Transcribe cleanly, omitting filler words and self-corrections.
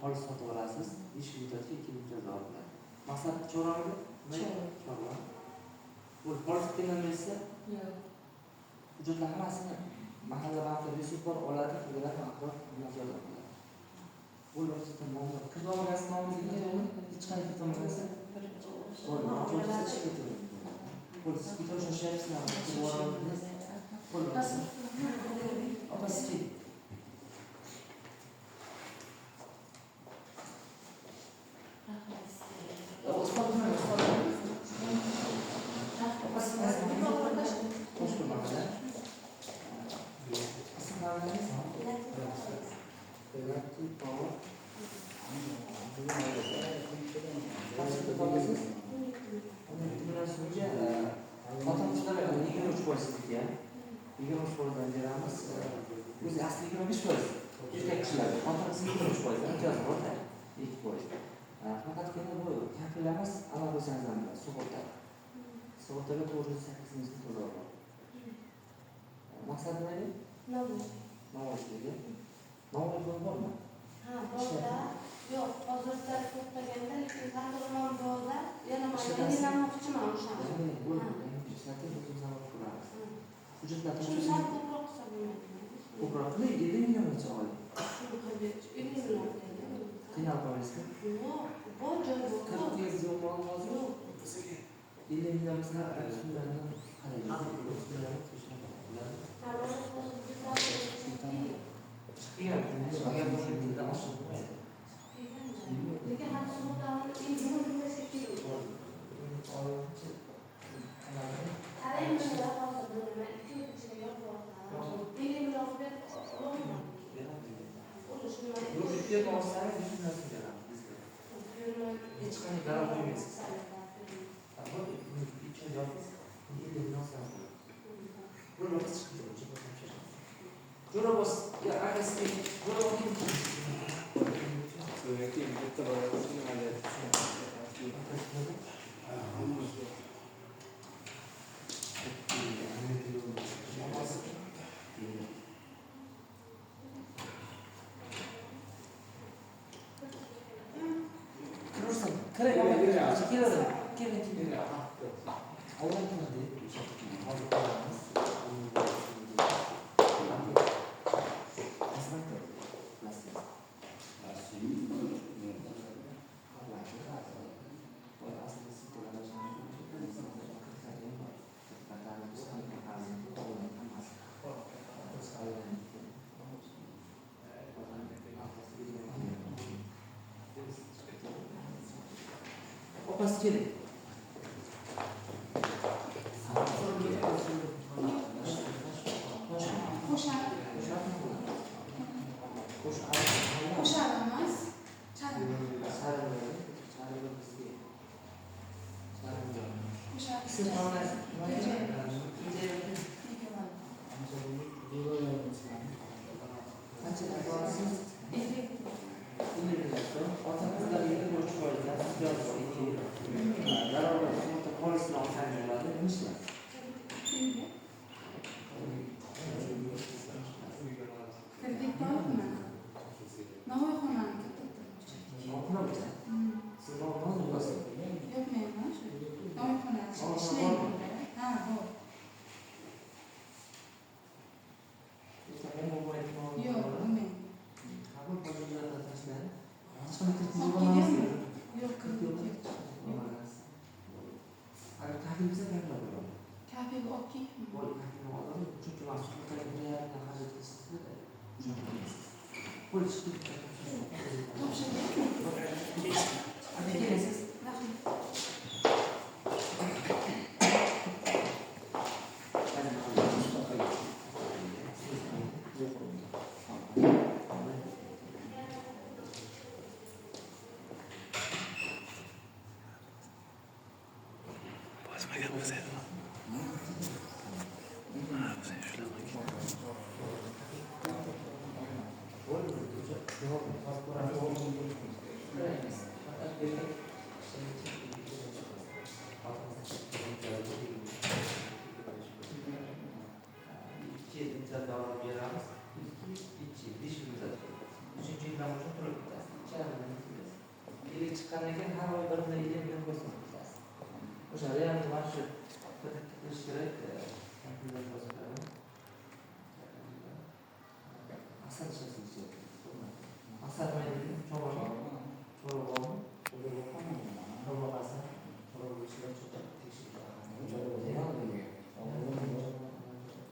xolis sotib olasiz. 5 muddatga 2 muddat oladi. Maqsad cho'rami? Cho'ra. Bu xolis qilinmaysa, yo'q. hujjatlar hammasini mahalla banki resurs oladi, ular axborot nazorat qiladi. Bu yo'qsa nomor, kirolmas nomingizga hech qanday kirolmasa, bo'lmaydi. Polis bitta shoshayapsizlarmi? Opasi o'zi asli 25%. Juda kishilar, kontraktisi 23%, imtiyoz borda, 2%. Faqatgina bu kafilamiz amal bo'lsangiz ham sug'urta. Sug'urtaga 408 ming so'm to'laydi. Maqsad nima edi? Navoiydagi. Navoiy bormi? Ha, borda. Yo'q, hozirda to'xtaganda, lekin qahramon borda, yana mana yenilamoqchiman o'shani. Hujjatlar Shuni sal ko'proq hisoblayman. ko'proq 7 milliongacha oldi. 50 million. Qiynalib qolasizmi? Yo'q, bor joy bor. 40 yuz yo'q hozir. 50 million shundan hech qanday garov qo'ymaysiz. Opasi keling. efirga chiqqandan keyin har oy 1 million 20 million ko'rsatib ketasiz. O'sha realni mana shu qilish kerak. Kompyuter yozib beraman. Asal ishlasizchi. Asal men chorva. Chorva.